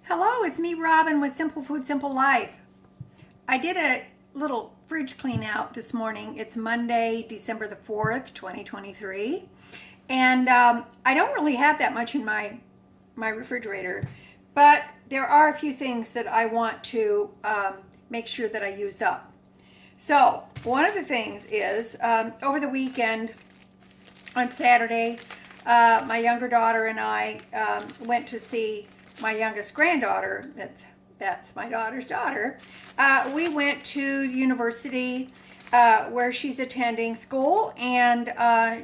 Hello, it's me, Robin, with Simple Food, Simple Life. I did a little fridge clean out this morning. It's Monday, December the 4th, 2023. And I don't really have that much in my refrigerator, but there are a few things that I want to make sure that I use up. So one of the things is over the weekend on Saturday, my younger daughter and I went to see my youngest granddaughter. That's my daughter's daughter. We went to university where she's attending school, and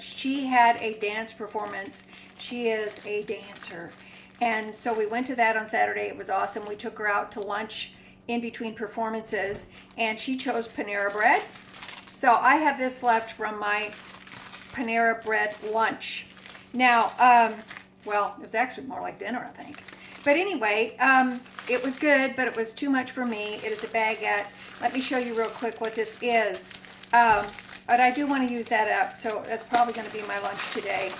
she had a dance performance. She is a dancer. And so we went to that on Saturday. It was awesome. We took her out to lunch in between performances, and she chose Panera Bread. So I have this left from my Panera Bread lunch. Now, well, it was actually more like dinner, I think. But anyway, it was good, but it was too much for me. It is a baguette. Let me show you real quick what this is. But I do want to use that up, so that's probably going to be my lunch today.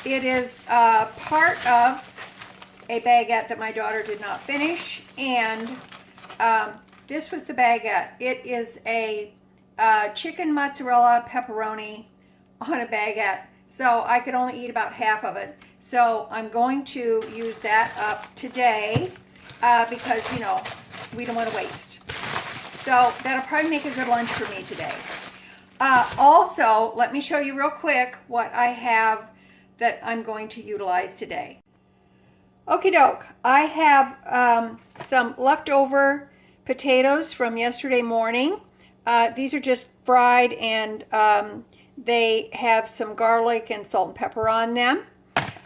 It is part of a baguette that my daughter did not finish, and this was the baguette. It is a chicken mozzarella pepperoni on a baguette. So I could only eat about half of it. So I'm going to use that up today because, you know, we don't want to waste. So that'll probably make a good lunch for me today. Also, let me show you real quick what I have that I'm going to utilize today. Okie doke. I have some leftover potatoes from yesterday morning. These are just fried, and they have some garlic and salt and pepper on them.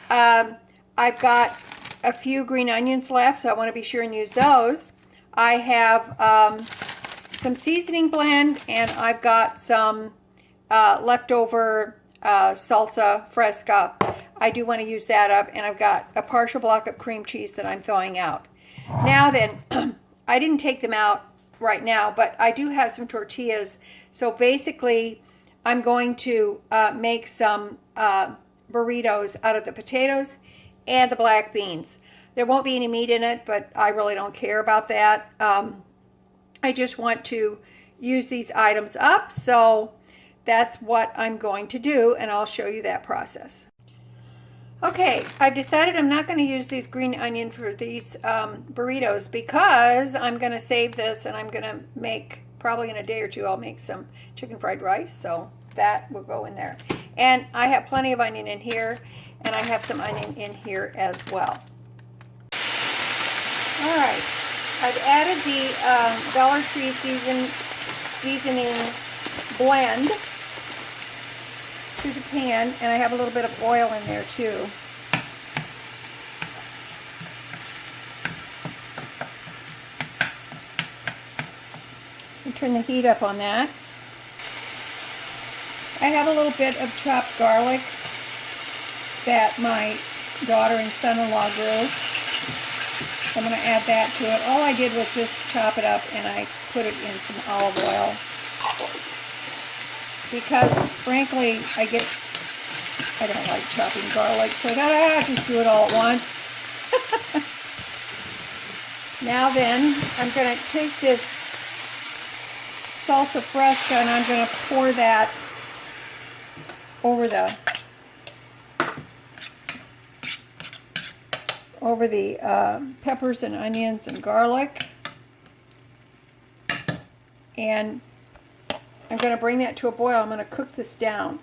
I've got a few green onions left, so I want to be sure and use those. I have some seasoning blend, and I've got some leftover salsa fresca. I do want to use that up, and I've got a partial block of cream cheese that I'm thawing out. Now then, I didn't take them out right now, but I do have some tortillas. So basically, I'm going to make some burritos out of the potatoes and the black beans. There won't be any meat in it, but I really don't care about that. I just want to use these items up, so that's what I'm going to do, and I'll show you that process. Okay, I've decided I'm not going to use these green onion for these burritos because I'm going to save this, and I'm going to make, probably in a day or two, I'll make some chicken fried rice, so that will go in there. And I have plenty of onion in here, and I have some onion in here as well. All right, I've added the Dollar Tree seasoning blend to the pan, and I have a little bit of oil in there too. And turn the heat up on that. I have a little bit of chopped garlic that my daughter and son-in-law grew. I'm going to add that to it. All I did was just chop it up, and I put it in some olive oil. Because, frankly, I don't like chopping garlic, so I gotta just do it all at once. Now then, I'm going to take this salsa fresca, and I'm going to pour that over the peppers and onions and garlic. And I'm going to bring that to a boil. I'm going to cook this down.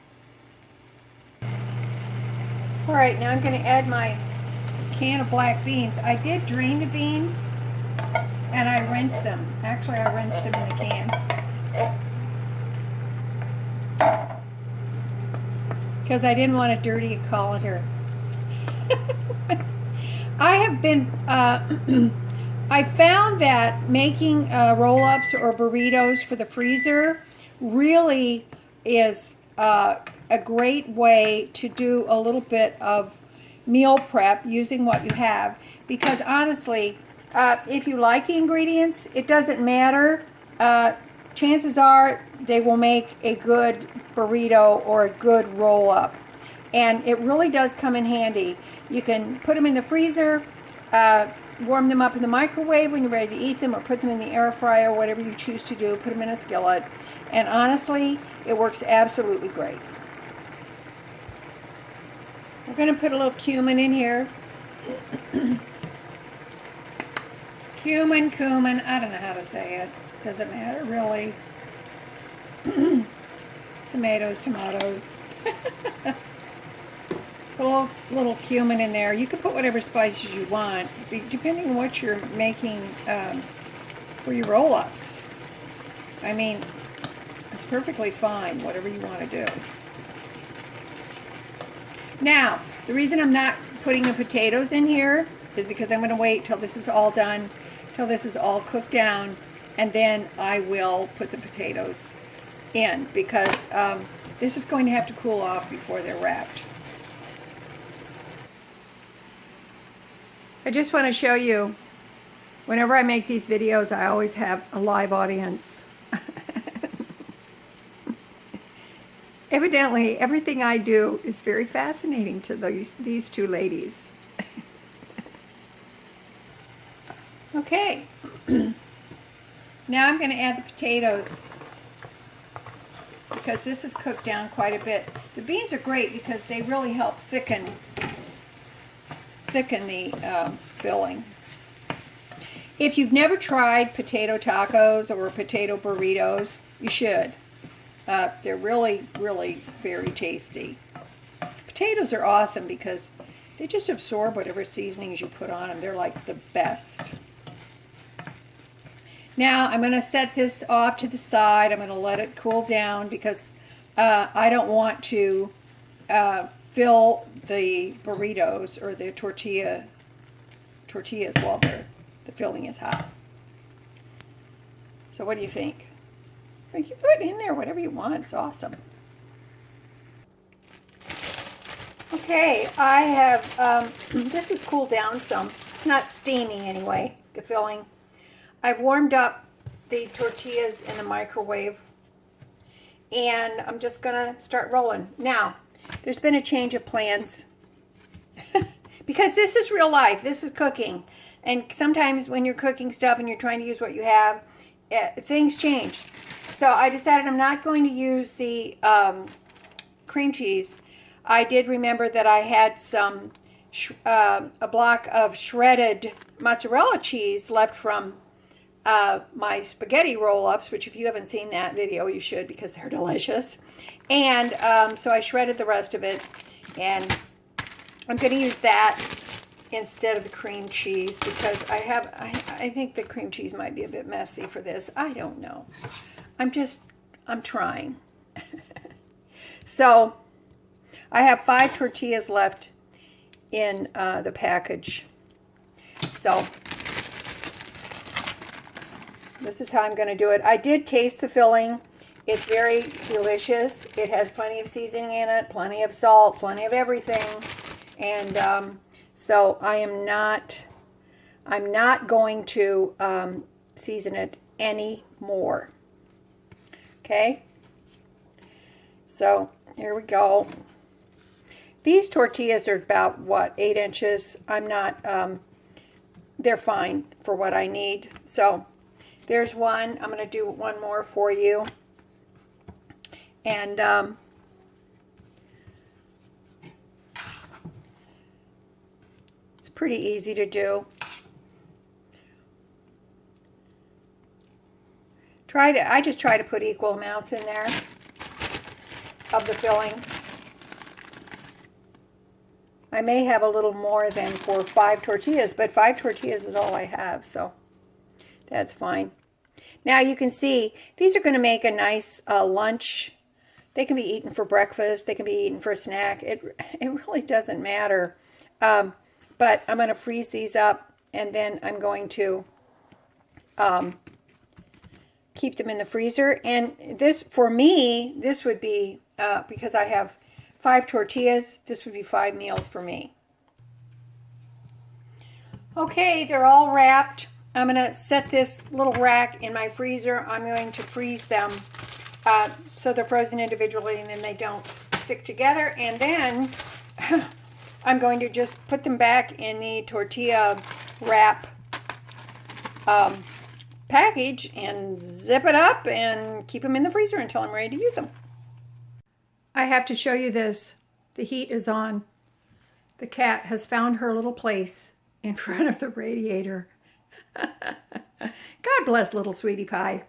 All right, now I'm going to add my can of black beans. I did drain the beans, and I rinsed them. Actually, I rinsed them in the can because I didn't want to dirty a colander. I have been, I found that making roll-ups or burritos for the freezer really is a great way to do a little bit of meal prep using what you have, because honestly, if you like the ingredients, it doesn't matter. Chances are they will make a good burrito or a good roll-up. And it really does come in handy. You can put them in the freezer, warm them up in the microwave when you're ready to eat them, or put them in the air fryer, whatever you choose to do. Put them in a skillet. And honestly, it works absolutely great. We're going to put a little cumin in here. Cumin, I don't know how to say it. Doesn't matter, really. Tomatoes. Put a little cumin in there. You can put whatever spices you want, depending on what you're making for your roll-ups. I mean, it's perfectly fine, whatever you want to do. Now, the reason I'm not putting the potatoes in here is because I'm going to wait till this is all done, till this is all cooked down, and then I will put the potatoes in, because this is going to have to cool off before they're wrapped. I just want to show you, whenever I make these videos, I always have a live audience. Evidently, everything I do is very fascinating to these two ladies. Okay, now I'm going to add the potatoes, because this is cooked down quite a bit. The beans are great because they really help thicken the filling. If you've never tried potato tacos or potato burritos, you should. They're really, really very tasty. Potatoes are awesome because they just absorb whatever seasonings you put on them. They're like the best. Now I'm going to set this off to the side. I'm going to let it cool down because I don't want to fill the burritos or the tortillas while the filling is hot. So what do you think? You can put in there whatever you want. It's awesome. Okay, I have, this has cooled down some. It's not steamy anyway, the filling. I've warmed up the tortillas in the microwave, and I'm just going to start rolling. Now, there's been a change of plans because this is real life. This is cooking. And sometimes when you're cooking stuff and you're trying to use what you have, things change. So I decided I'm not going to use the cream cheese. I did remember that I had some a block of shredded mozzarella cheese left from my spaghetti roll-ups, which if you haven't seen that video, you should, because they're delicious. And so I shredded the rest of it, and I'm going to use that instead of the cream cheese because I think the cream cheese might be a bit messy for this. I don't know. I'm trying. So I have 5 tortillas left in the package. So this is how I'm going to do it. I did taste the filling. It's very delicious. It has plenty of seasoning in it, plenty of salt, plenty of everything. And so I'm not going to season it any more. Okay, so here we go. These tortillas are about, what, 8 inches? I'm not, they're fine for what I need. So there's one. I'm going to do one more for you. And it's pretty easy to do. I just try to put equal amounts in there of the filling. I may have a little more than for 5 tortillas, but 5 tortillas is all I have, so that's fine. Now you can see these are going to make a nice lunch. They can be eaten for breakfast. They can be eaten for a snack. It really doesn't matter. But I'm going to freeze these up, and then I'm going to keep them in the freezer. And this, for me, this would be, because I have 5 tortillas, this would be 5 meals for me. Okay, they're all wrapped. I'm going to set this little rack in my freezer. I'm going to freeze them so they're frozen individually and then they don't stick together, and then I'm going to just put them back in the tortilla wrap package and zip it up and keep them in the freezer until I'm ready to use them. I have to show you this. The heat is on. The cat has found her little place in front of the radiator. God bless little sweetie pie.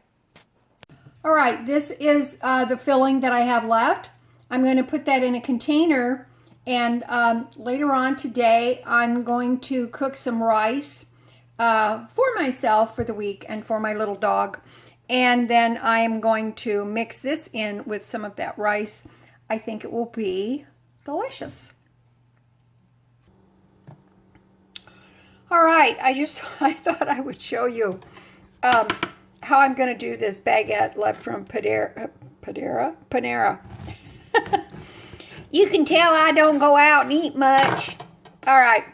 All right, this is the filling that I have left. I'm going to put that in a container, and later on today I'm going to cook some rice for myself for the week and for my little dog. And then I'm going to mix this in with some of that rice. I think it will be delicious. All right, I thought I would show you how I'm going to do this baguette left from Panera. You can tell I don't go out and eat much. All right,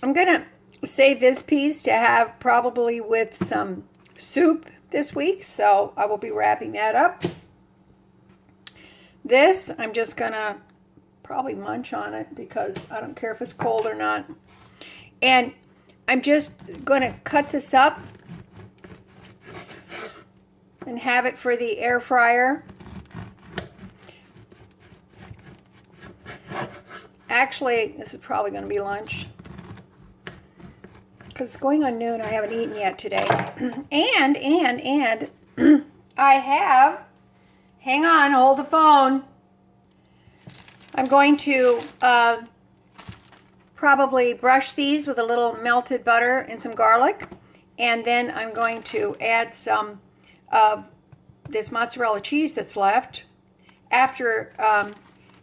I'm going to save this piece to have probably with some soup this week, so I will be wrapping that up. This, I'm just going to probably munch on it because I don't care if it's cold or not. And I'm just going to cut this up and have it for the air fryer. Actually, this is probably going to be lunch because it's going on noon. I haven't eaten yet today. and I have, hang on, hold the phone. I'm going to probably brush these with a little melted butter and some garlic. And then I'm going to add some of this mozzarella cheese that's left after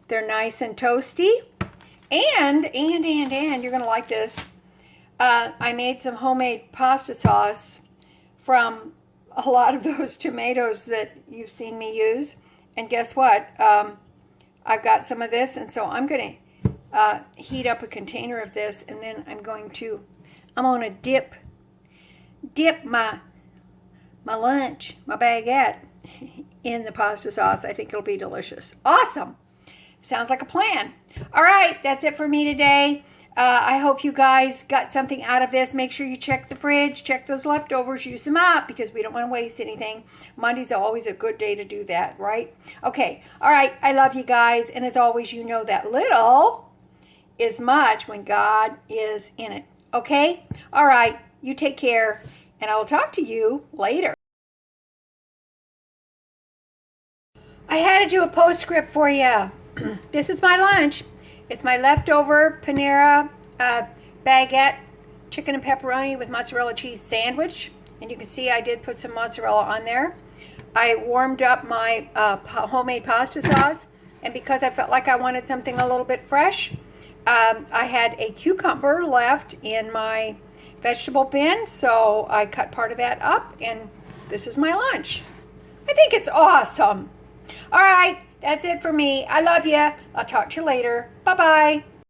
they're nice and toasty. And you're going to like this. I made some homemade pasta sauce from a lot of those tomatoes that you've seen me use. And guess what? I've got some of this, and so I'm going to heat up a container of this, and then I'm going to dip my lunch, my baguette, in the pasta sauce. I think it'll be delicious. Awesome. Sounds like a plan. All right, that's it for me today. I hope you guys got something out of this. Make sure you check the fridge, check those leftovers, use them up because we don't want to waste anything. Monday's always a good day to do that, right? Okay, all right, I love you guys. And as always, you know that little is much when God is in it. Okay? All right, you take care, and I will talk to you later. I had to do a postscript for you. This is my lunch. It's my leftover Panera baguette chicken and pepperoni with mozzarella cheese sandwich. And you can see I did put some mozzarella on there. I warmed up my homemade pasta sauce. And because I felt like I wanted something a little bit fresh, I had a cucumber left in my vegetable bin. So I cut part of that up. And this is my lunch. I think it's awesome. All right. That's it for me. I love you. I'll talk to you later. Bye-bye.